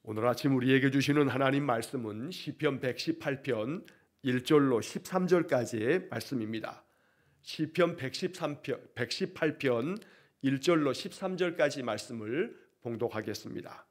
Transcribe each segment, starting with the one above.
오늘 아침 우리에게 주시는 하나님 말씀은 시편 118편 1절로 13절까지의 말씀입니다. 시편 118편 1절로 13절까지 말씀을 봉독하겠습니다.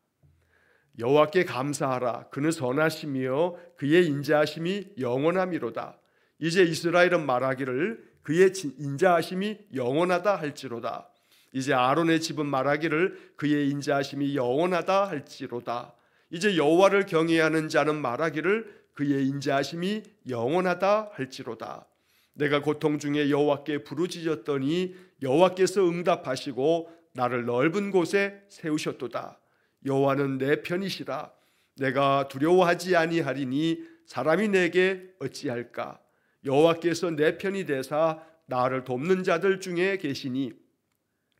여호와께 감사하라. 그는 선하시며 그의 인자하심이 영원함이로다. 이제 이스라엘은 말하기를 그의 인자하심이 영원하다 할지로다. 이제 아론의 집은 말하기를 그의 인자하심이 영원하다 할지로다. 이제 여호와를 경외하는 자는 말하기를 그의 인자하심이 영원하다 할지로다. 내가 고통 중에 여호와께 부르짖었더니 여호와께서 응답하시고 나를 넓은 곳에 세우셨도다. 여호와는 내 편이시라. 내가 두려워하지 아니하리니 사람이 내게 어찌할까. 여호와께서 내 편이 되사 나를 돕는 자들 중에 계시니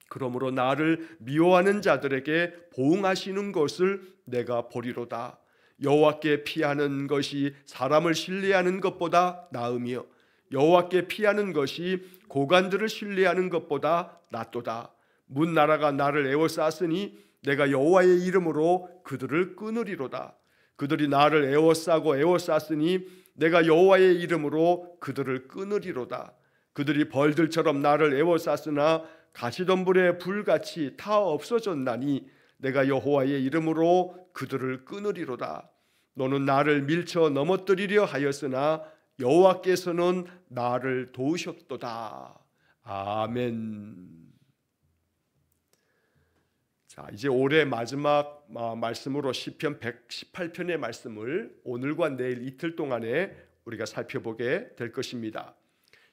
그러므로 나를 미워하는 자들에게 보응하시는 것을 내가 보리로다. 여호와께 피하는 것이 사람을 신뢰하는 것보다 나으며 여호와께 피하는 것이 고관들을 신뢰하는 것보다 낫도다. 문 나라가 나를 에워쌌으니 내가 여호와의 이름으로 그들을 끊으리로다. 그들이 나를 에워쌌으니 내가 여호와의 이름으로 그들을 끊으리로다. 그들이 벌들처럼 나를 에워쌌으나 가시덤불의 불같이 타 없어졌나니 내가 여호와의 이름으로 그들을 끊으리로다. 너는 나를 밀쳐 넘어뜨리려 하였으나 여호와께서는 나를 도우셨도다. 아멘. 자, 이제 올해 마지막 말씀으로 시편 118편의 말씀을 오늘과 내일 이틀 동안에 우리가 살펴보게 될 것입니다.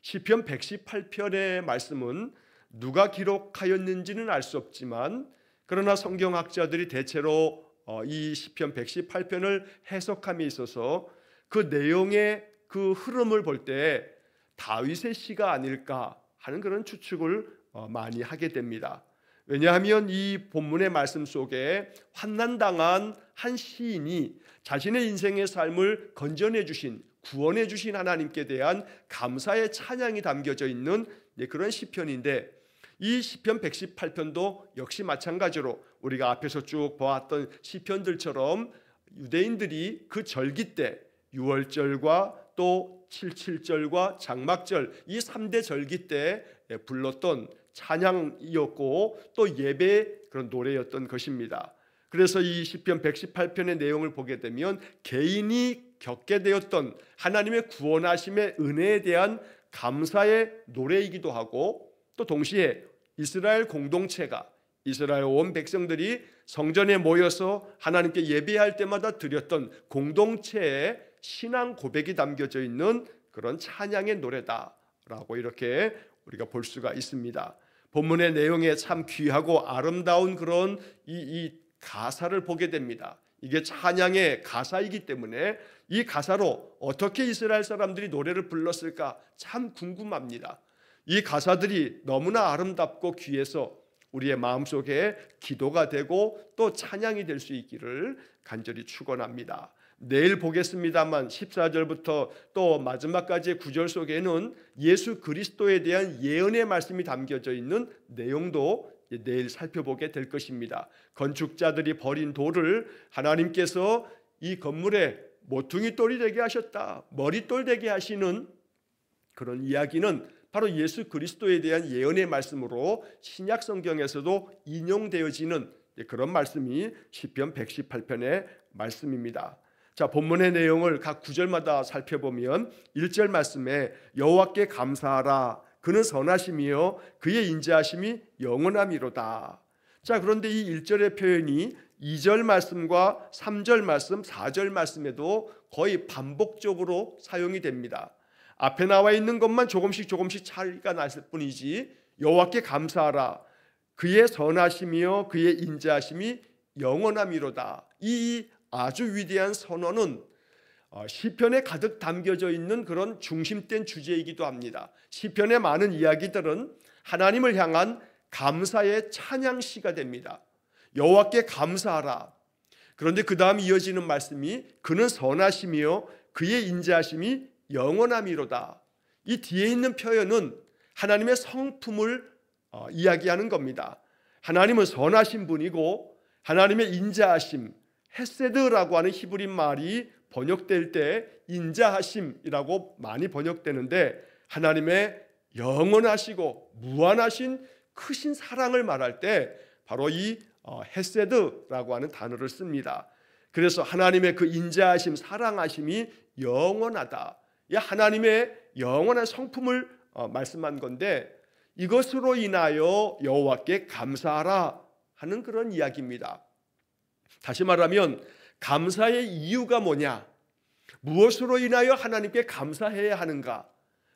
시편 118편의 말씀은 누가 기록하였는지는 알 수 없지만 그러나 성경학자들이 대체로 이 시편 118편을 해석함에 있어서 그 내용의 그 흐름을 볼 때 다윗의 시가 아닐까 하는 그런 추측을 많이 하게 됩니다. 왜냐하면 이 본문의 말씀 속에 환난당한 한 시인이 자신의 인생의 삶을 건져내 주신, 구원해 주신 하나님께 대한 감사의 찬양이 담겨져 있는 그런 시편인데, 이 시편 118편도 역시 마찬가지로 우리가 앞에서 쭉 보았던 시편들처럼 유대인들이 그 절기 때 유월절과 또 77절과 장막절 이 3대 절기 때 불렀던 찬양이었고 또 예배 그런 노래였던 것입니다. 그래서 이 시편 118편의 내용을 보게 되면 개인이 겪게 되었던 하나님의 구원하심의 은혜에 대한 감사의 노래이기도 하고 또 동시에 이스라엘 공동체가 이스라엘 온 백성들이 성전에 모여서 하나님께 예배할 때마다 드렸던 공동체의 신앙 고백이 담겨져 있는 그런 찬양의 노래다라고 이렇게 우리가 볼 수가 있습니다. 본문의 내용에 참 귀하고 아름다운 그런 이 가사를 보게 됩니다. 이게 찬양의 가사이기 때문에 이 가사로 어떻게 이스라엘 사람들이 노래를 불렀을까 참 궁금합니다. 이 가사들이 너무나 아름답고 귀해서 우리의 마음속에 기도가 되고 또 찬양이 될 수 있기를 간절히 축원합니다. 내일 보겠습니다만 14절부터 또 마지막까지의 9절 속에는 예수 그리스도에 대한 예언의 말씀이 담겨져 있는 내용도 내일 살펴보게 될 것입니다. 건축자들이 버린 돌을 하나님께서 이 건물에 모퉁이 돌이 되게 하셨다, 머릿돌 되게 하시는 그런 이야기는 바로 예수 그리스도에 대한 예언의 말씀으로 신약 성경에서도 인용되어지는 그런 말씀이 시편 118편의 말씀입니다. 자, 본문의 내용을 각 구절마다 살펴보면 1절 말씀에 여호와께 감사하라. 그는 선하심이요 그의 인자하심이 영원함이로다. 자, 그런데 이 1절의 표현이 2절 말씀과 3절 말씀, 4절 말씀에도 거의 반복적으로 사용이 됩니다. 앞에 나와 있는 것만 조금씩 차이가 났을 뿐이지 여호와께 감사하라. 그의 선하심이요 그의 인자하심이 영원함이로다. 이 아주 위대한 선언은 시편에 가득 담겨져 있는 그런 중심된 주제이기도 합니다. 시편의 많은 이야기들은 하나님을 향한 감사의 찬양시가 됩니다. 여호와께 감사하라. 그런데 그 다음 이어지는 말씀이 그는 선하심이요 그의 인자하심이 영원함이로다. 이 뒤에 있는 표현은 하나님의 성품을 이야기하는 겁니다. 하나님은 선하신 분이고 하나님의 인자하심, 헤세드라고 하는 히브리 말이 번역될 때 인자하심이라고 많이 번역되는데, 하나님의 영원하시고 무한하신 크신 사랑을 말할 때 바로 이 헤세드라고 하는 단어를 씁니다. 그래서 하나님의 그 인자하심, 사랑하심이 영원하다. 이 하나님의 영원한 성품을 말씀한 건데, 이것으로 인하여 여호와께 감사하라 하는 그런 이야기입니다. 다시 말하면 감사의 이유가 뭐냐? 무엇으로 인하여 하나님께 감사해야 하는가?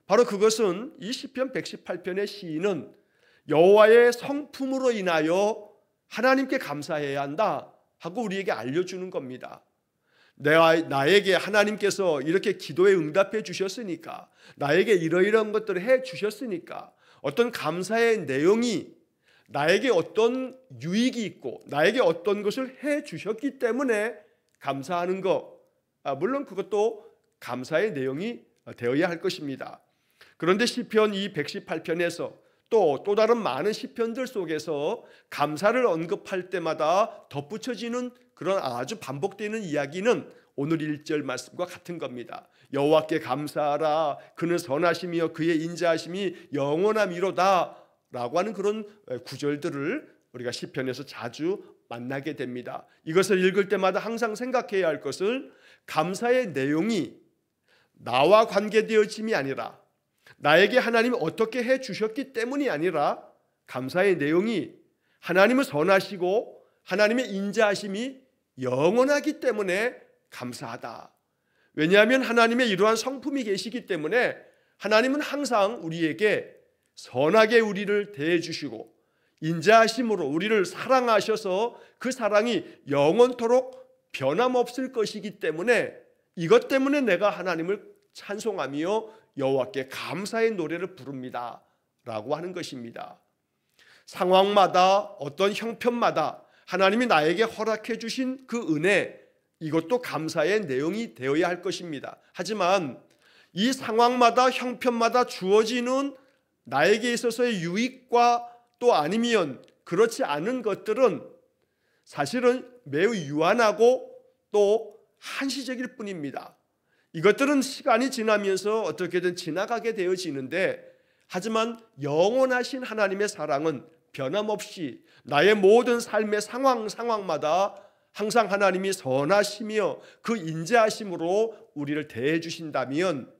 바로 그것은 이 시편 118편의 시인은 여호와의 성품으로 인하여 하나님께 감사해야 한다 하고 우리에게 알려주는 겁니다. 나에게 하나님께서 이렇게 기도에 응답해 주셨으니까, 나에게 이러이러한 것들을 해 주셨으니까, 어떤 감사의 내용이 나에게 어떤 유익이 있고 나에게 어떤 것을 해 주셨기 때문에 감사하는 것, 물론 그것도 감사의 내용이 되어야 할 것입니다. 그런데 시편 이 118편에서 또 다른 많은 시편들 속에서 감사를 언급할 때마다 덧붙여지는 그런 아주 반복되는 이야기는 오늘 1절 말씀과 같은 겁니다. 여호와께 감사하라, 그는 선하시며 그의 인자하심이 영원함이로다 라고 하는 그런 구절들을 우리가 시편에서 자주 만나게 됩니다. 이것을 읽을 때마다 항상 생각해야 할 것은 감사의 내용이 나와 관계되어짐이 아니라, 나에게 하나님이 어떻게 해 주셨기 때문이 아니라, 감사의 내용이 하나님은 선하시고 하나님의 인자하심이 영원하기 때문에 감사하다. 왜냐하면 하나님의 이러한 성품이 계시기 때문에 하나님은 항상 우리에게 선하게 우리를 대해 주시고 인자하심으로 우리를 사랑하셔서 그 사랑이 영원토록 변함없을 것이기 때문에, 이것 때문에 내가 하나님을 찬송하며 여호와께 감사의 노래를 부릅니다 라고 하는 것입니다. 상황마다 어떤 형편마다 하나님이 나에게 허락해 주신 그 은혜, 이것도 감사의 내용이 되어야 할 것입니다. 하지만 이 상황마다 형편마다 주어지는 나에게 있어서의 유익과 또 아니면 그렇지 않은 것들은 사실은 매우 유한하고 또 한시적일 뿐입니다. 이것들은 시간이 지나면서 어떻게든 지나가게 되어지는데, 하지만 영원하신 하나님의 사랑은 변함없이 나의 모든 삶의 상황마다 항상 하나님이 선하시며 그 인자하심으로 우리를 대해 주신다면,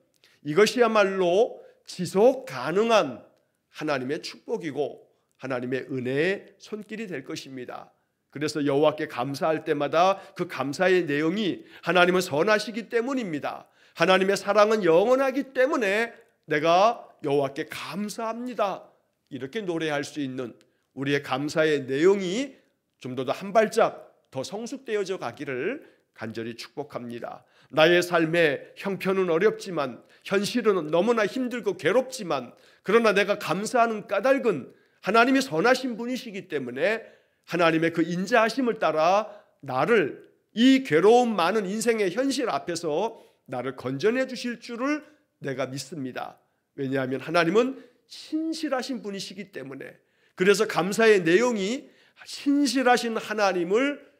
이것이야말로 지속 가능한 하나님의 축복이고 하나님의 은혜의 손길이 될 것입니다. 그래서 여호와께 감사할 때마다 그 감사의 내용이 하나님은 선하시기 때문입니다. 하나님의 사랑은 영원하기 때문에 내가 여호와께 감사합니다, 이렇게 노래할 수 있는 우리의 감사의 내용이 좀 더 한 발짝 더 성숙되어져 가기를 간절히 축복합니다. 나의 삶의 형편은 어렵지만, 현실은 너무나 힘들고 괴롭지만, 그러나 내가 감사하는 까닭은 하나님이 선하신 분이시기 때문에 하나님의 그 인자하심을 따라 나를 이 괴로움 많은 인생의 현실 앞에서 나를 건져내 주실 줄을 내가 믿습니다. 왜냐하면 하나님은 신실하신 분이시기 때문에. 그래서 감사의 내용이 신실하신 하나님을,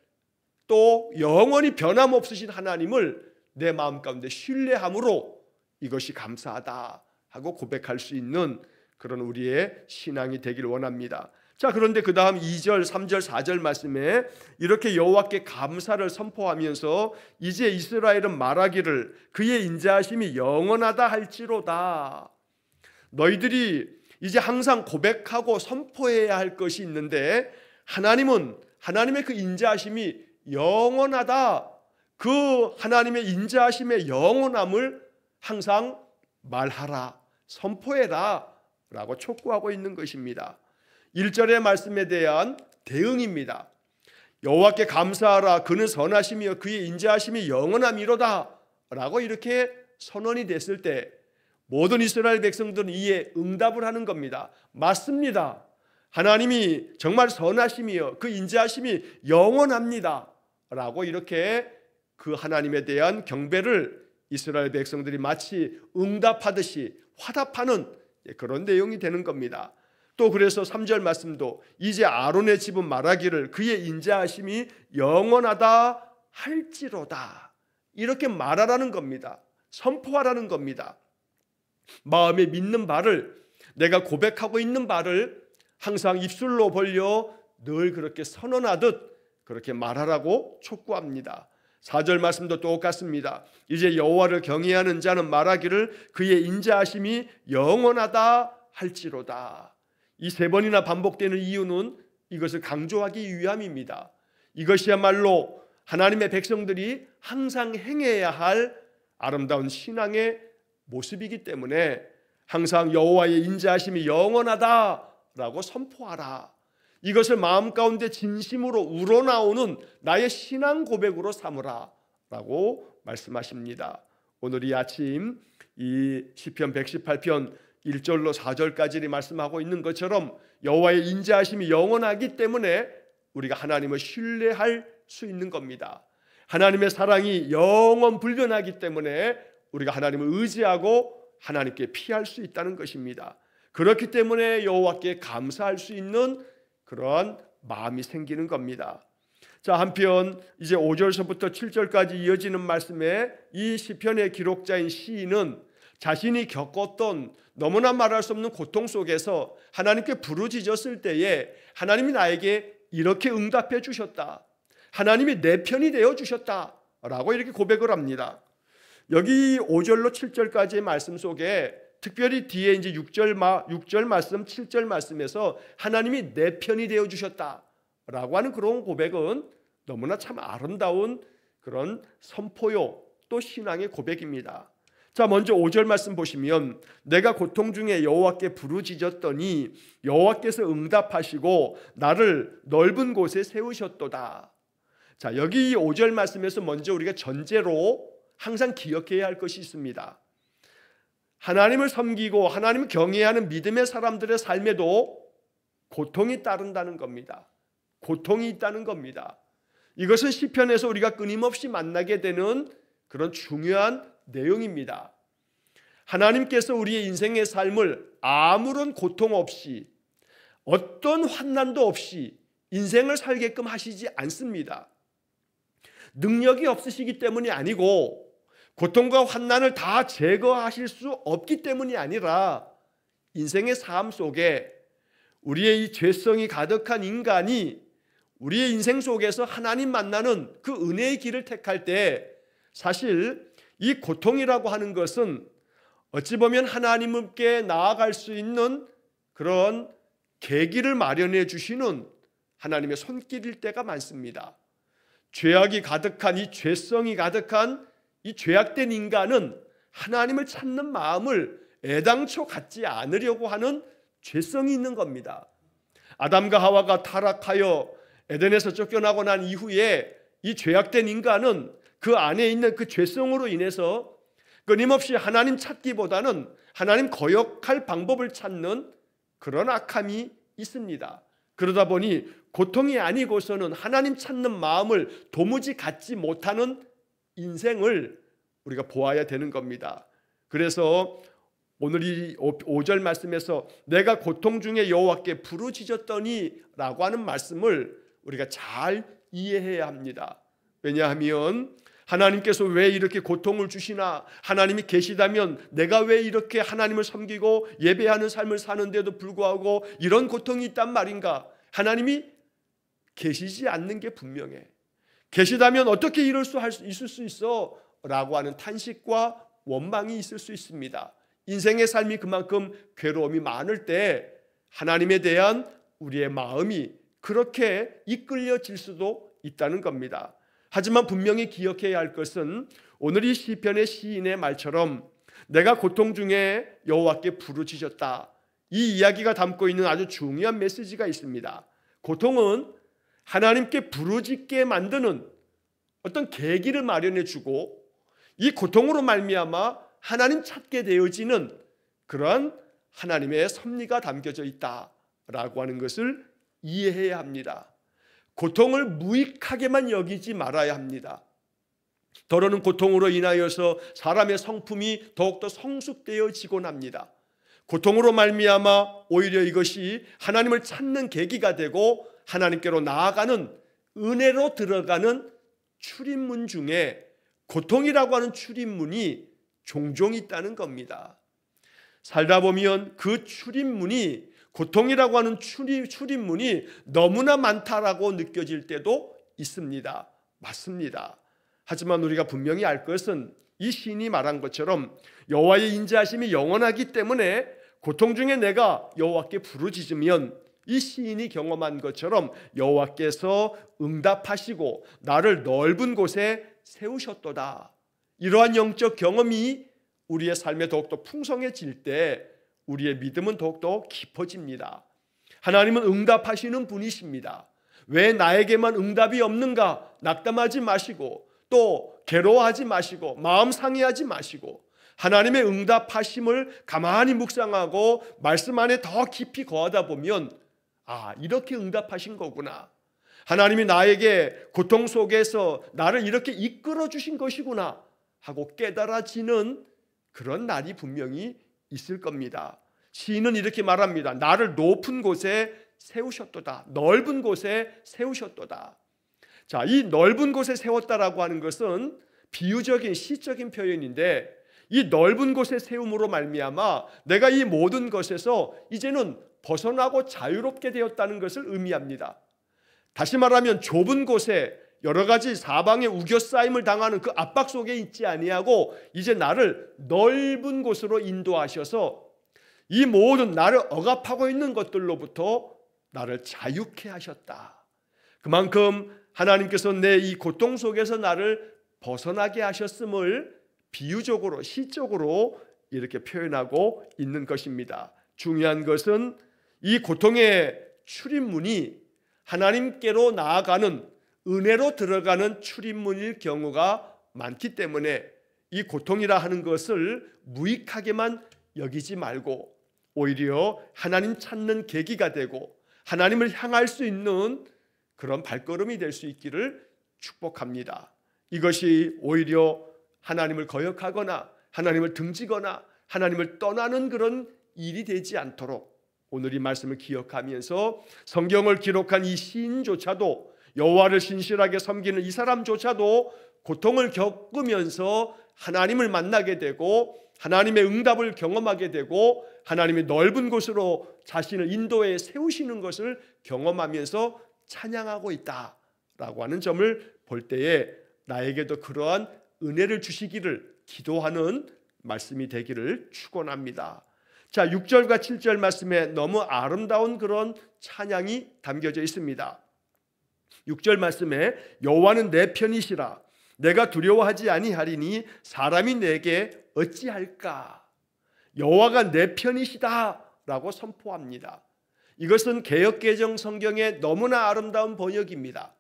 또 영원히 변함없으신 하나님을 내 마음 가운데 신뢰함으로 이것이 감사하다 하고 고백할 수 있는 그런 우리의 신앙이 되길 원합니다. 자, 그런데 그 다음 2절, 3절, 4절 말씀에 이렇게 여호와께 감사를 선포하면서 이제 이스라엘은 말하기를 그의 인자하심이 영원하다 할지로다. 너희들이 이제 항상 고백하고 선포해야 할 것이 있는데, 하나님은 하나님의 그 인자하심이 영원하다, 그 하나님의 인자하심의 영원함을 항상 말하라, 선포해라 라고 촉구하고 있는 것입니다. 1절의 말씀에 대한 대응입니다. 여호와께 감사하라, 그는 선하시며 그의 인자하심이 영원함이로다 라고 이렇게 선언이 됐을 때 모든 이스라엘 백성들은 이에 응답을 하는 겁니다. 맞습니다. 하나님이 정말 선하시며 그 인자하심이 영원합니다 라고 이렇게 그 하나님에 대한 경배를 이스라엘 백성들이 마치 응답하듯이 화답하는 그런 내용이 되는 겁니다. 또 그래서 3절 말씀도 이제 아론의 집은 말하기를 그의 인자하심이 영원하다 할지로다. 이렇게 말하라는 겁니다. 선포하라는 겁니다. 마음에 믿는 바를, 내가 고백하고 있는 바를 항상 입술로 벌려 늘 그렇게 선언하듯 그렇게 말하라고 촉구합니다. 4절 말씀도 똑같습니다. 이제 여호와를 경외하는 자는 말하기를 그의 인자하심이 영원하다 할지로다. 이 세 번이나 반복되는 이유는 이것을 강조하기 위함입니다. 이것이야말로 하나님의 백성들이 항상 행해야 할 아름다운 신앙의 모습이기 때문에 항상 여호와의 인자하심이 영원하다라고 선포하라. 이것을 마음 가운데 진심으로 우러나오는 나의 신앙 고백으로 삼으라 라고 말씀하십니다. 오늘 이 아침 이 시편 118편 1절로 4절까지 말씀하고 있는 것처럼 여호와의 인자하심이 영원하기 때문에 우리가 하나님을 신뢰할 수 있는 겁니다. 하나님의 사랑이 영원 불변하기 때문에 우리가 하나님을 의지하고 하나님께 피할 수 있다는 것입니다. 그렇기 때문에 여호와께 감사할 수 있는 그러한 마음이 생기는 겁니다. 자, 한편 이제 5절서부터 7절까지 이어지는 말씀에 이 시편의 기록자인 시인은 자신이 겪었던 너무나 말할 수 없는 고통 속에서 하나님께 부르짖었을 때에 하나님이 나에게 이렇게 응답해 주셨다. 하나님이 내 편이 되어 주셨다 라고 이렇게 고백을 합니다. 여기 5절로 7절까지의 말씀 속에 특별히 뒤에 이제 6절 말씀, 7절 말씀에서 하나님이 내 편이 되어 주셨다라고 하는 그런 고백은 너무나 참 아름다운 그런 선포요 또 신앙의 고백입니다. 자, 먼저 5절 말씀 보시면 내가 고통 중에 여호와께 부르짖었더니 여호와께서 응답하시고 나를 넓은 곳에 세우셨도다. 자, 여기 이 5절 말씀에서 먼저 우리가 전제로 항상 기억해야 할 것이 있습니다. 하나님을 섬기고 하나님을 경외하는 믿음의 사람들의 삶에도 고통이 따른다는 겁니다. 고통이 있다는 겁니다. 이것은 시편에서 우리가 끊임없이 만나게 되는 그런 중요한 내용입니다. 하나님께서 우리의 인생의 삶을 아무런 고통 없이 어떤 환난도 없이 인생을 살게끔 하시지 않습니다. 능력이 없으시기 때문이 아니고 고통과 환난을 다 제거하실 수 없기 때문이 아니라 인생의 삶 속에 우리의 이 죄성이 가득한 인간이 우리의 인생 속에서 하나님 만나는 그 은혜의 길을 택할 때 사실 이 고통이라고 하는 것은 어찌 보면 하나님께 나아갈 수 있는 그런 계기를 마련해 주시는 하나님의 손길일 때가 많습니다. 죄악이 가득한 이 죄성이 가득한 이 죄악된 인간은 하나님을 찾는 마음을 애당초 갖지 않으려고 하는 죄성이 있는 겁니다. 아담과 하와가 타락하여 에덴에서 쫓겨나고 난 이후에 이 죄악된 인간은 그 안에 있는 그 죄성으로 인해서 끊임없이 하나님 찾기보다는 하나님 거역할 방법을 찾는 그런 악함이 있습니다. 그러다 보니 고통이 아니고서는 하나님 찾는 마음을 도무지 갖지 못하는 인생을 우리가 보아야 되는 겁니다. 그래서 오늘 이 5절 말씀에서 내가 고통 중에 여호와께 부르짖었더니 라고 하는 말씀을 우리가 잘 이해해야 합니다. 왜냐하면 하나님께서 왜 이렇게 고통을 주시나, 하나님이 계시다면 내가 왜 이렇게 하나님을 섬기고 예배하는 삶을 사는데도 불구하고 이런 고통이 있단 말인가. 하나님이 계시지 않는 게 분명해. 계시다면 어떻게 이럴 수 있을 수 있어? 라고 하는 탄식과 원망이 있을 수 있습니다. 인생의 삶이 그만큼 괴로움이 많을 때 하나님에 대한 우리의 마음이 그렇게 이끌려질 수도 있다는 겁니다. 하지만 분명히 기억해야 할 것은 오늘 이 시편의 시인의 말처럼 내가 고통 중에 여호와께 부르짖었다. 이 이야기가 담고 있는 아주 중요한 메시지가 있습니다. 고통은 하나님께 부르짖게 만드는 어떤 계기를 마련해 주고 이 고통으로 말미암아 하나님 찾게 되어지는 그러한 하나님의 섭리가 담겨져 있다라고 하는 것을 이해해야 합니다. 고통을 무익하게만 여기지 말아야 합니다. 더러는 고통으로 인하여서 사람의 성품이 더욱더 성숙되어지곤 합니다. 고통으로 말미암아 오히려 이것이 하나님을 찾는 계기가 되고 하나님께로 나아가는 은혜로 들어가는 출입문 중에 고통이라고 하는 출입문이 종종 있다는 겁니다. 살다 보면 그 출입문이, 고통이라고 하는 출입문이 너무나 많다라고 느껴질 때도 있습니다. 맞습니다. 하지만 우리가 분명히 알 것은 이 시인이 말한 것처럼 여호와의 인자하심이 영원하기 때문에 고통 중에 내가 여호와께 부르짖으면 이 시인이 경험한 것처럼 여호와께서 응답하시고 나를 넓은 곳에 세우셨도다. 이러한 영적 경험이 우리의 삶에 더욱더 풍성해질 때 우리의 믿음은 더욱더 깊어집니다. 하나님은 응답하시는 분이십니다. 왜 나에게만 응답이 없는가 낙담하지 마시고 또 괴로워하지 마시고 마음 상해하지 마시고 하나님의 응답하심을 가만히 묵상하고 말씀 안에 더 깊이 거하다 보면 이렇게 응답하신 거구나. 하나님이 나에게 고통 속에서 나를 이렇게 이끌어 주신 것이구나 하고 깨달아지는 그런 날이 분명히 있을 겁니다. 시인은 이렇게 말합니다. 나를 높은 곳에 세우셨도다. 넓은 곳에 세우셨도다. 자, 이 넓은 곳에 세웠다라고 하는 것은 비유적인 시적인 표현인데 이 넓은 곳에 세움으로 말미암아 내가 이 모든 것에서 이제는 벗어나고 자유롭게 되었다는 것을 의미합니다. 다시 말하면 좁은 곳에 여러 가지 사방에 우겨싸임을 당하는 그 압박 속에 있지 아니하고 이제 나를 넓은 곳으로 인도하셔서 이 모든 나를 억압하고 있는 것들로부터 나를 자유케 하셨다. 그만큼 하나님께서 내 이 고통 속에서 나를 벗어나게 하셨음을 비유적으로 시적으로 이렇게 표현하고 있는 것입니다. 중요한 것은 이 고통의 출입문이 하나님께로 나아가는 은혜로 들어가는 출입문일 경우가 많기 때문에 이 고통이라 하는 것을 무익하게만 여기지 말고 오히려 하나님 찾는 계기가 되고 하나님을 향할 수 있는 그런 발걸음이 될 수 있기를 축복합니다. 이것이 오히려 하나님을 거역하거나 하나님을 등지거나 하나님을 떠나는 그런 일이 되지 않도록 오늘 이 말씀을 기억하면서 성경을 기록한 이 시인조차도 여호와를 신실하게 섬기는 이 사람조차도 고통을 겪으면서 하나님을 만나게 되고 하나님의 응답을 경험하게 되고 하나님의 넓은 곳으로 자신을 인도해 세우시는 것을 경험하면서 찬양하고 있다라고 하는 점을 볼 때에 나에게도 그러한 은혜를 주시기를 기도하는 말씀이 되기를 축원합니다. 자, 6절과 7절 말씀에 너무 아름다운 그런 찬양이 담겨져 있습니다. 6절 말씀에 여호와는 내 편이시라 내가 두려워하지 아니하리니 사람이 내게 어찌할까. 여호와가 내 편이시다라고 선포합니다. 이것은 개역개정 성경의 너무나 아름다운 번역입니다.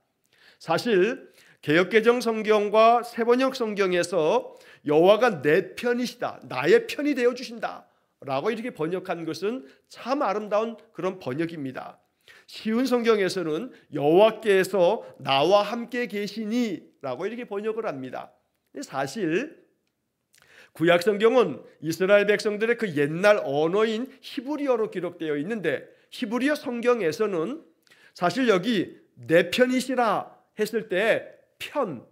사실 개역개정 성경과 세번역 성경에서 여호와가 내 편이시다, 나의 편이 되어 주신다 라고 이렇게 번역한 것은 참 아름다운 그런 번역입니다. 쉬운 성경에서는 여호와께서 나와 함께 계시니 라고 이렇게 번역을 합니다. 사실 구약 성경은 이스라엘 백성들의 그 옛날 언어인 히브리어로 기록되어 있는데 히브리어 성경에서는 사실 여기 내 편이시라 했을 때 편,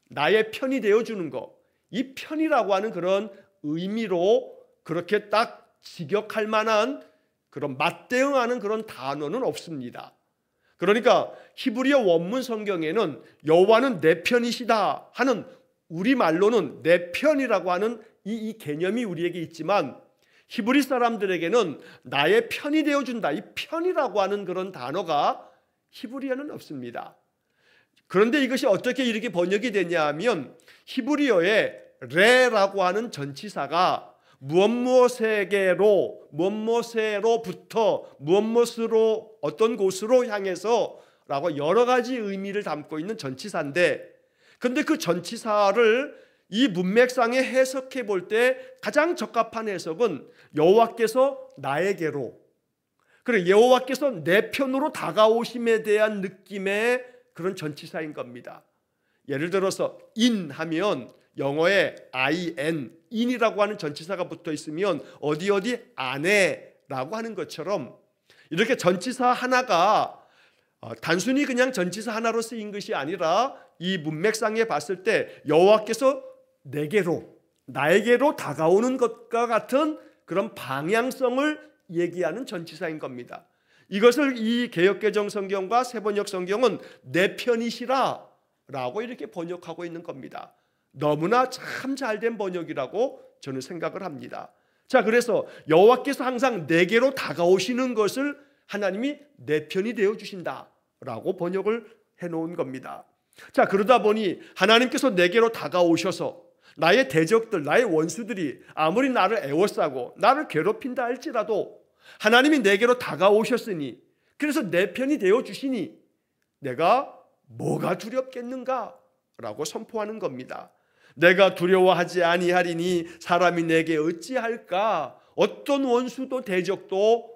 나의 편이 되어주는 것, 이 편이라고 하는 그런 의미로 그렇게 딱 직역할 만한 그런 맞대응하는 그런 단어는 없습니다. 그러니까 히브리어 원문 성경에는 여호와는 내 편이시다 하는 우리말로는 내 편이라고 하는 이 개념이 우리에게 있지만 히브리 사람들에게는 나의 편이 되어준다, 이 편이라고 하는 그런 단어가 히브리어는 없습니다. 그런데 이것이 어떻게 이렇게 번역이 되냐 하면 히브리어에 레라고 하는 전치사가 무엇무엇에게로 무엇무엇으로부터 무엇무엇으로 어떤 곳으로 향해서 라고 여러 가지 의미를 담고 있는 전치사인데 근데 그 전치사를 이 문맥상에 해석해 볼 때 가장 적합한 해석은 여호와께서 나에게로, 그리고 여호와께서 내 편으로 다가오심에 대한 느낌의 그런 전치사인 겁니다. 예를 들어서 in 하면 영어에 in이라고 하는 전치사가 붙어 있으면 어디 안에라고 하는 것처럼 이렇게 전치사 하나가 단순히 그냥 전치사 하나로 쓰인 것이 아니라 이 문맥상에 봤을 때 여호와께서 나에게로 다가오는 것과 같은 그런 방향성을 얘기하는 전치사인 겁니다. 이것을 이 개역개정 성경과 세번역 성경은 내 편이시라 라고 이렇게 번역하고 있는 겁니다. 너무나 참 잘된 번역이라고 저는 생각을 합니다. 자, 그래서 여호와께서 항상 내게로 다가오시는 것을 하나님이 내 편이 되어 주신다 라고 번역을 해놓은 겁니다. 자, 그러다 보니 하나님께서 내게로 다가오셔서 나의 대적들, 나의 원수들이 아무리 나를 애워싸고 나를 괴롭힌다 할지라도 하나님이 내게로 다가오셨으니, 그래서 내 편이 되어 주시니 내가 뭐가 두렵겠는가 라고 선포하는 겁니다. 내가 두려워하지 아니하리니 사람이 내게 어찌할까? 어떤 원수도 대적도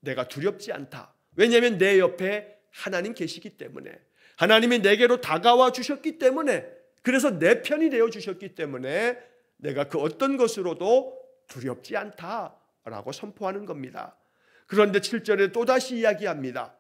내가 두렵지 않다. 왜냐하면 내 옆에 하나님 계시기 때문에, 하나님이 내게로 다가와 주셨기 때문에, 그래서 내 편이 되어 주셨기 때문에 내가 그 어떤 것으로도 두렵지 않다라고 선포하는 겁니다. 그런데 7절에 또다시 이야기합니다.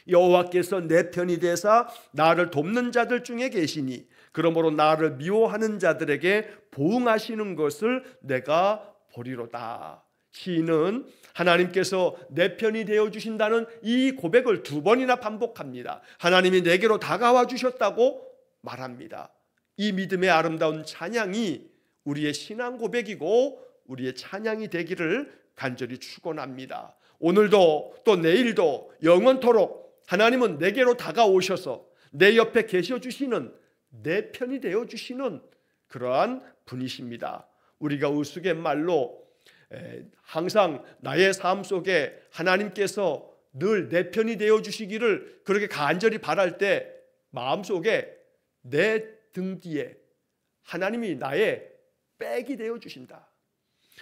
여호와께서 내 편이 되사 나를 돕는 자들 중에 계시니 그러므로 나를 미워하는 자들에게 보응하시는 것을 내가 보리로다. 시인은 하나님께서 내 편이 되어 주신다는 이 고백을 2번이나 반복합니다. 하나님이 내게로 다가와 주셨다고 말합니다. 이 믿음의 아름다운 찬양이 우리의 신앙 고백이고 우리의 찬양이 되기를 간절히 축원합니다. 오늘도 또 내일도 영원토록 하나님은 내게로 다가오셔서 내 옆에 계셔 주시는, 내 편이 되어 주시는 그러한 분이십니다. 우리가 우스갯말로 항상 나의 삶 속에 하나님께서 늘 내 편이 되어 주시기를 그렇게 간절히 바랄 때 마음속에 내 등 뒤에 하나님이 나의 백이 되어 주신다.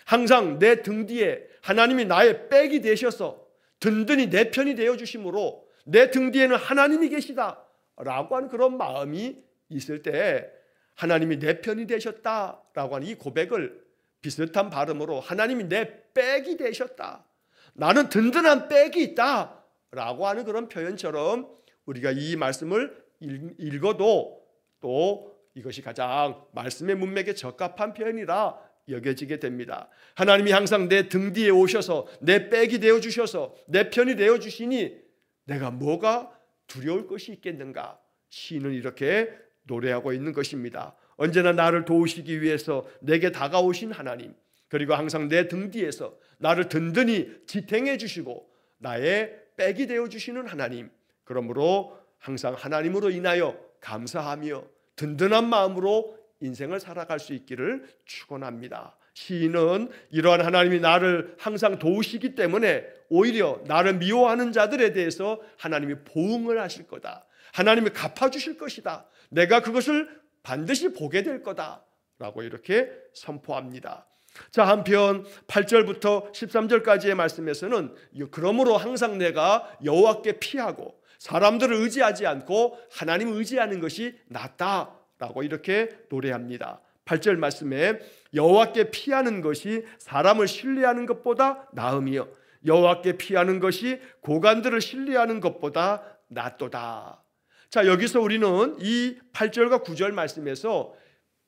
항상 내 등 뒤에 하나님이 나의 백이 되셔서 든든히 내 편이 되어 주심으로 내 등 뒤에는 하나님이 계시다 라고 하는 그런 마음이 있을 때 하나님이 내 편이 되셨다라고 하는 이 고백을 비슷한 발음으로 하나님이 내 백이 되셨다, 나는 든든한 백이 있다 라고 하는 그런 표현처럼 우리가 이 말씀을 읽어도 또 이것이 가장 말씀의 문맥에 적합한 표현이라 여겨지게 됩니다. 하나님이 항상 내 등 뒤에 오셔서 내 백이 되어 주셔서 내 편이 되어 주시니 내가 뭐가 두려울 것이 있겠는가? 시인은 이렇게 노래하고 있는 것입니다. 언제나 나를 도우시기 위해서 내게 다가오신 하나님, 그리고 항상 내 등 뒤에서 나를 든든히 지탱해 주시고 나의 백이 되어 주시는 하나님, 그러므로 항상 하나님으로 인하여 감사하며 든든한 마음으로 인생을 살아갈 수 있기를 축원합니다. 시인은 이러한 하나님이 나를 항상 도우시기 때문에 오히려 나를 미워하는 자들에 대해서 하나님이 보응을 하실 거다, 하나님이 갚아주실 것이다, 내가 그것을 반드시 보게 될 거다 라고 이렇게 선포합니다. 자, 한편 8절부터 13절까지의 말씀에서는 그러므로 항상 내가 여호와께 피하고 사람들을 의지하지 않고 하나님을 의지하는 것이 낫다라고 이렇게 노래합니다. 8절 말씀에 여호와께 피하는 것이 사람을 신뢰하는 것보다 나음이요 여호와께 피하는 것이 고관들을 신뢰하는 것보다 낫도다. 자, 여기서 우리는 이 8절과 9절 말씀에서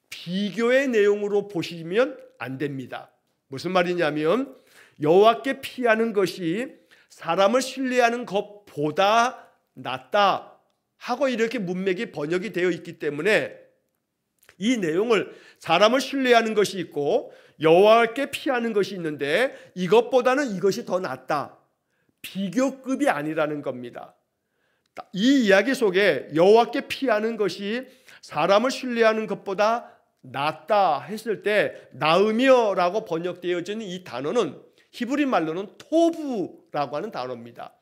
비교의 내용으로 보시면 안 됩니다. 무슨 말이냐면 여호와께 피하는 것이 사람을 신뢰하는 것보다 낫다 하고 이렇게 문맥이 번역이 되어 있기 때문에 이 내용을 사람을 신뢰하는 것이 있고 여호와께 피하는 것이 있는데 이것보다는 이것이 더 낫다, 비교급이 아니라는 겁니다. 이 이야기 속에 여호와께 피하는 것이 사람을 신뢰하는 것보다 낫다 했을 때 나으며라고 번역되어진 이 단어는 히브리 말로는 토부라고 하는 단어입니다.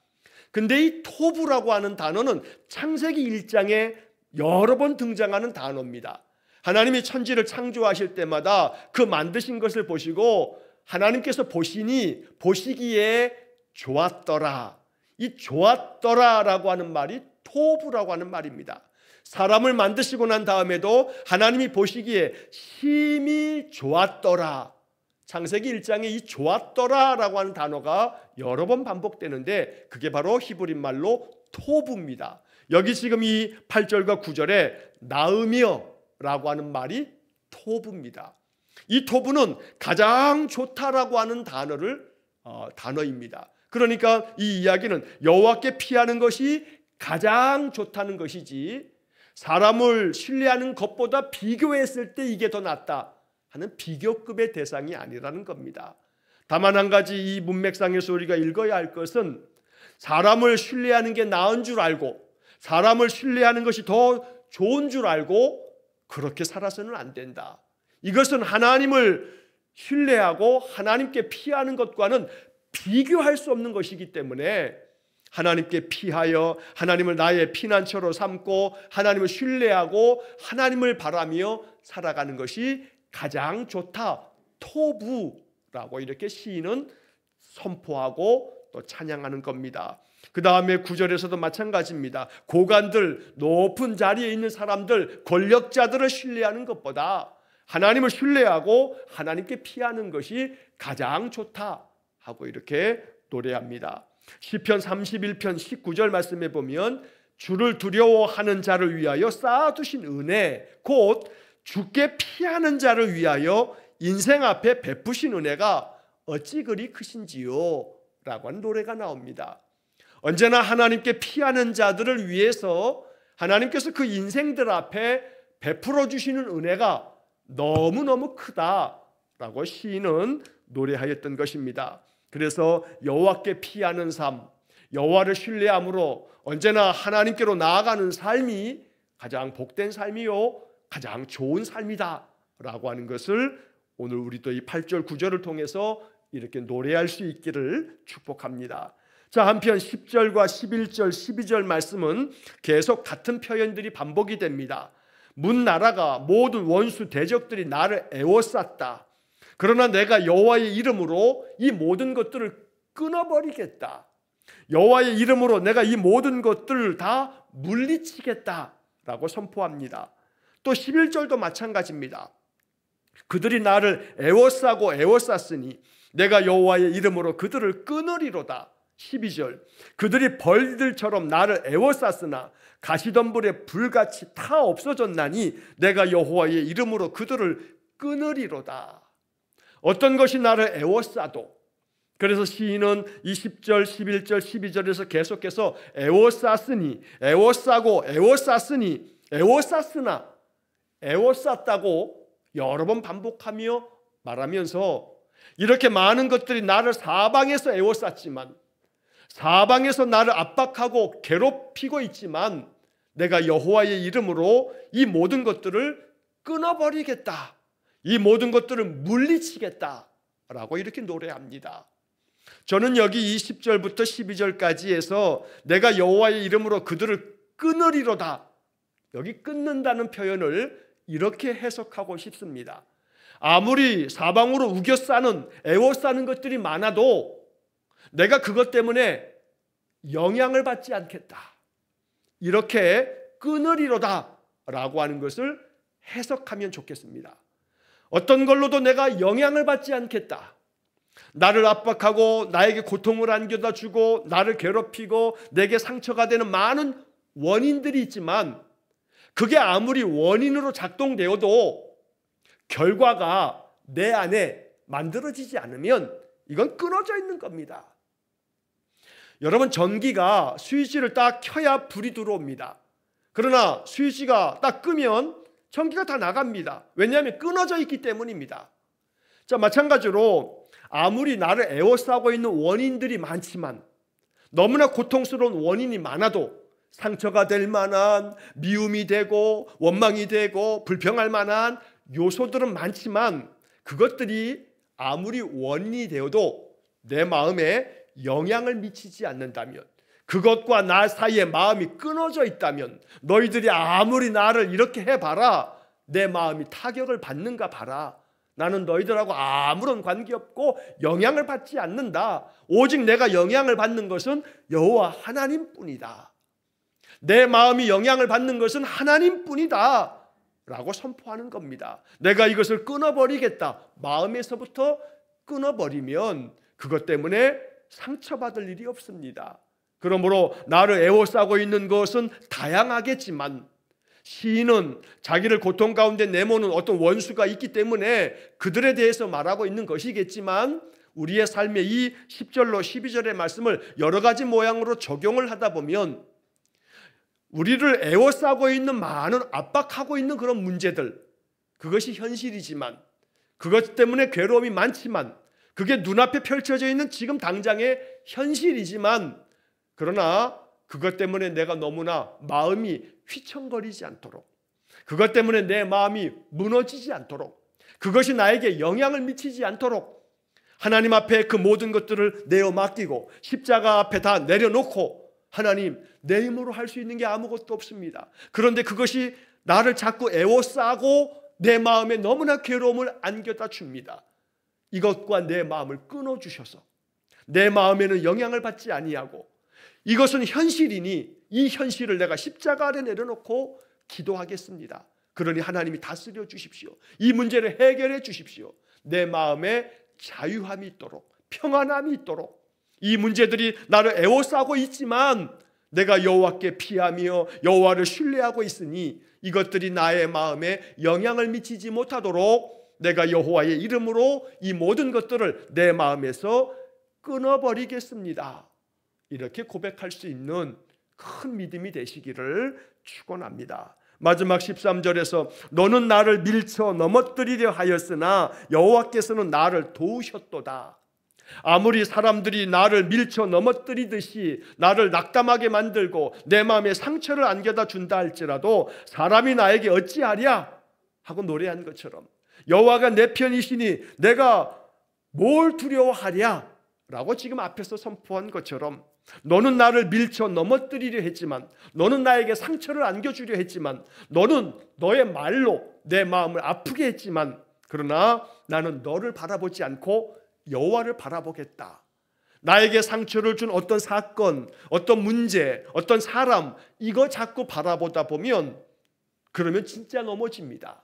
근데 이 토부라고 하는 단어는 창세기 1장에 여러 번 등장하는 단어입니다. 하나님이 천지를 창조하실 때마다 그 만드신 것을 보시고 하나님께서 보시기에 좋았더라, 이 좋았더라라고 하는 말이 토부라고 하는 말입니다. 사람을 만드시고 난 다음에도 하나님이 보시기에 심히 좋았더라, 창세기 1장에 이 좋았더라라고 하는 단어가 여러 번 반복되는데 그게 바로 히브리 말로 토부입니다. 여기 지금 이 8절과 9절에 나으며라고 하는 말이 토부입니다. 이 토부는 가장 좋다라고 하는 단어입니다. 그러니까 이 이야기는 여호와께 피하는 것이 가장 좋다는 것이지, 사람을 신뢰하는 것보다 비교했을 때 이게 더 낫다 하는 비교급의 대상이 아니라는 겁니다. 다만 한 가지 이 문맥상에서 우리가 읽어야 할 것은, 사람을 신뢰하는 게 나은 줄 알고 사람을 신뢰하는 것이 더 좋은 줄 알고 그렇게 살아서는 안 된다. 이것은 하나님을 신뢰하고 하나님께 피하는 것과는 비교할 수 없는 것이기 때문에, 하나님께 피하여 하나님을 나의 피난처로 삼고 하나님을 신뢰하고 하나님을 바라며 살아가는 것이 가장 좋다, 토부라고 이렇게 시인은 선포하고 또 찬양하는 겁니다. 그 다음에 9절에서도 마찬가지입니다. 고관들, 높은 자리에 있는 사람들, 권력자들을 신뢰하는 것보다 하나님을 신뢰하고 하나님께 피하는 것이 가장 좋다 하고 이렇게 노래합니다. 시편 31편 19절 말씀에 보면, 주를 두려워하는 자를 위하여 쌓아두신 은혜, 곧 주께 피하는 자를 위하여 인생 앞에 베푸신 은혜가 어찌 그리 크신지요 라고 하는 노래가 나옵니다. 언제나 하나님께 피하는 자들을 위해서 하나님께서 그 인생들 앞에 베풀어 주시는 은혜가 너무너무 크다라고 시인은 노래하였던 것입니다. 그래서 여호와께 피하는 삶, 여호와를 신뢰함으로 언제나 하나님께로 나아가는 삶이 가장 복된 삶이요 가장 좋은 삶이다 라고 하는 것을 오늘 우리도 이 8절 9절을 통해서 이렇게 노래할 수 있기를 축복합니다. 자, 한편 10절과 11절 12절 말씀은 계속 같은 표현들이 반복이 됩니다. 문 나라가 모든 원수 대적들이 나를 애워쌌다. 그러나 내가 여호와의 이름으로 이 모든 것들을 끊어버리겠다. 여호와의 이름으로 내가 이 모든 것들을 다 물리치겠다라고 선포합니다. 또 11절도 마찬가지입니다. 그들이 나를 애워싸고 애워쌌으니 내가 여호와의 이름으로 그들을 끊으리로다. 12절, 그들이 벌들처럼 나를 애워쌌으나 가시덤불에 불같이 타 없어졌나니 내가 여호와의 이름으로 그들을 끊으리로다. 어떤 것이 나를 애워싸도, 그래서 시인은 20절, 11절, 12절에서 계속해서 애워쌌으니, 애워싸고 애워쌌으니, 애워쌌으나, 애워쌌다고 여러 번 반복하며 말하면서, 이렇게 많은 것들이 나를 사방에서 애워쌌지만, 사방에서 나를 압박하고 괴롭히고 있지만 내가 여호와의 이름으로 이 모든 것들을 끊어버리겠다, 이 모든 것들을 물리치겠다 라고 이렇게 노래합니다. 저는 여기 20절부터 12절까지 해서 내가 여호와의 이름으로 그들을 끊으리로다, 여기 끊는다는 표현을 이렇게 해석하고 싶습니다. 아무리 사방으로 우겨싸는, 애워싸는 것들이 많아도 내가 그것 때문에 영향을 받지 않겠다, 이렇게 끊으리로다 라고 하는 것을 해석하면 좋겠습니다. 어떤 걸로도 내가 영향을 받지 않겠다, 나를 압박하고 나에게 고통을 안겨다 주고 나를 괴롭히고 내게 상처가 되는 많은 원인들이 있지만, 그게 아무리 원인으로 작동되어도 결과가 내 안에 만들어지지 않으면 이건 끊어져 있는 겁니다. 여러분, 전기가 스위치를 딱 켜야 불이 들어옵니다. 그러나 스위치가 딱 끄면 전기가 다 나갑니다. 왜냐하면 끊어져 있기 때문입니다. 자, 마찬가지로 아무리 나를 애워싸고 있는 원인들이 많지만, 너무나 고통스러운 원인이 많아도 상처가 될 만한, 미움이 되고 원망이 되고 불평할 만한 요소들은 많지만, 그것들이 아무리 원인이 되어도 내 마음에 영향을 미치지 않는다면, 그것과 나 사이에 마음이 끊어져 있다면, 너희들이 아무리 나를 이렇게 해봐라, 내 마음이 타격을 받는가 봐라, 나는 너희들하고 아무런 관계없고 영향을 받지 않는다, 오직 내가 영향을 받는 것은 여호와 하나님뿐이다, 내 마음이 영향을 받는 것은 하나님뿐이다 라고 선포하는 겁니다. 내가 이것을 끊어버리겠다, 마음에서부터 끊어버리면 그것 때문에 상처받을 일이 없습니다. 그러므로 나를 애워싸고 있는 것은 다양하겠지만, 시인은 자기를 고통 가운데 내모는 어떤 원수가 있기 때문에 그들에 대해서 말하고 있는 것이겠지만, 우리의 삶의 이 10절로 12절의 말씀을 여러 가지 모양으로 적용을 하다 보면 우리를 애워싸고 있는 많은, 압박하고 있는 그런 문제들, 그것이 현실이지만, 그것 때문에 괴로움이 많지만, 그게 눈앞에 펼쳐져 있는 지금 당장의 현실이지만, 그러나 그것 때문에 내가 너무나 마음이 휘청거리지 않도록, 그것 때문에 내 마음이 무너지지 않도록, 그것이 나에게 영향을 미치지 않도록 하나님 앞에 그 모든 것들을 내어 맡기고 십자가 앞에 다 내려놓고, 하나님, 내 힘으로 할 수 있는 게 아무것도 없습니다. 그런데 그것이 나를 자꾸 애워싸고 내 마음에 너무나 괴로움을 안겨다 줍니다. 이것과 내 마음을 끊어주셔서 내 마음에는 영향을 받지 아니하고, 이것은 현실이니 이 현실을 내가 십자가 아래 내려놓고 기도하겠습니다. 그러니 하나님이 다스려 주십시오. 이 문제를 해결해 주십시오. 내 마음에 자유함이 있도록, 평안함이 있도록. 이 문제들이 나를 애워싸고 있지만 내가 여호와께 피하며 여호와를 신뢰하고 있으니 이것들이 나의 마음에 영향을 미치지 못하도록 내가 여호와의 이름으로 이 모든 것들을 내 마음에서 끊어버리겠습니다. 이렇게 고백할 수 있는 큰 믿음이 되시기를 축원합니다. 마지막 13절에서 너는 나를 밀쳐 넘어뜨리려 하였으나 여호와께서는 나를 도우셨도다. 아무리 사람들이 나를 밀쳐 넘어뜨리듯이 나를 낙담하게 만들고 내 마음에 상처를 안겨다 준다 할지라도 사람이 나에게 어찌하랴 하고 노래한 것처럼, 여호와가 내 편이시니 내가 뭘 두려워하랴 라고 지금 앞에서 선포한 것처럼, 너는 나를 밀쳐 넘어뜨리려 했지만, 너는 나에게 상처를 안겨주려 했지만, 너는 너의 말로 내 마음을 아프게 했지만, 그러나 나는 너를 바라보지 않고 여호와를 바라보겠다. 나에게 상처를 준 어떤 사건, 어떤 문제, 어떤 사람, 이거 자꾸 바라보다 보면 그러면 진짜 넘어집니다.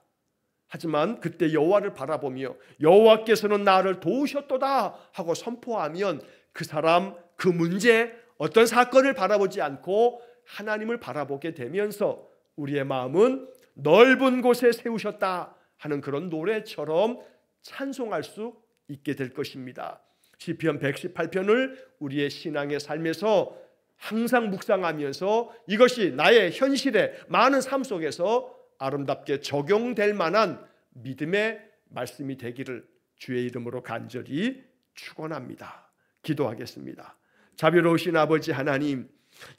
하지만 그때 여호와를 바라보며 여호와께서는 나를 도우셨도다 하고 선포하면 그 사람, 그 문제, 어떤 사건을 바라보지 않고 하나님을 바라보게 되면서 우리의 마음은 넓은 곳에 세우셨다 하는 그런 노래처럼 찬송할 수 있게 될 것입니다. 시편 118편을 우리의 신앙의 삶에서 항상 묵상하면서 이것이 나의 현실의 많은 삶 속에서 아름답게 적용될 만한 믿음의 말씀이 되기를 주의 이름으로 간절히 축원합니다. 기도하겠습니다. 자비로우신 아버지 하나님,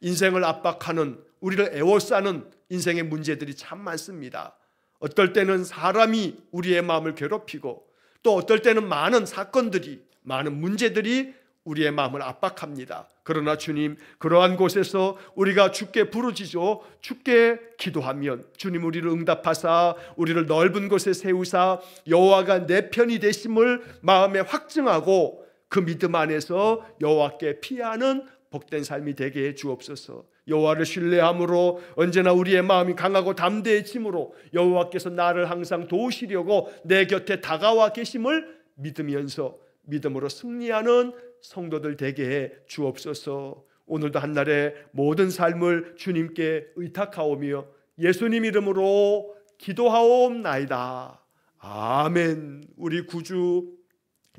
인생을 압박하는, 우리를 애워싸는 인생의 문제들이 참 많습니다. 어떨 때는 사람이 우리의 마음을 괴롭히고, 또 어떨 때는 많은 사건들이, 많은 문제들이 우리의 마음을 압박합니다. 그러나 주님, 그러한 곳에서 우리가 주께 부르짖어 주께 기도하면 주님 우리를 응답하사 우리를 넓은 곳에 세우사 여호와가 내 편이 되심을 마음에 확증하고 그 믿음 안에서 여호와께 피하는 복된 삶이 되게 해 주옵소서. 여호와를 신뢰함으로 언제나 우리의 마음이 강하고 담대해짐으로 여호와께서 나를 항상 도우시려고 내 곁에 다가와 계심을 믿으면서 믿음으로 승리하는 성도들 되게 해 주옵소서. 오늘도 한날의 모든 삶을 주님께 의탁하오며 예수님 이름으로 기도하옵나이다. 아멘. 우리 구주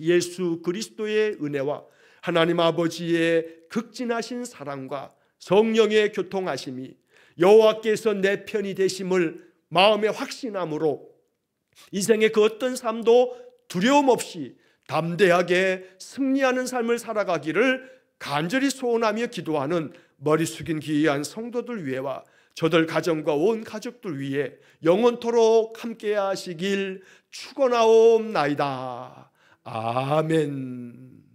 예수 그리스도의 은혜와 하나님 아버지의 극진하신 사랑과 성령의 교통하심이 여호와께서 내 편이 되심을 마음에 확신함으로 인생의 그 어떤 삶도 두려움 없이 담대하게 승리하는 삶을 살아가기를 간절히 소원하며 기도하는 머리 숙인 귀한 성도들 위해와 저들 가정과 온 가족들 위해 영원토록 함께 하시길 축원하옵나이다. 아멘.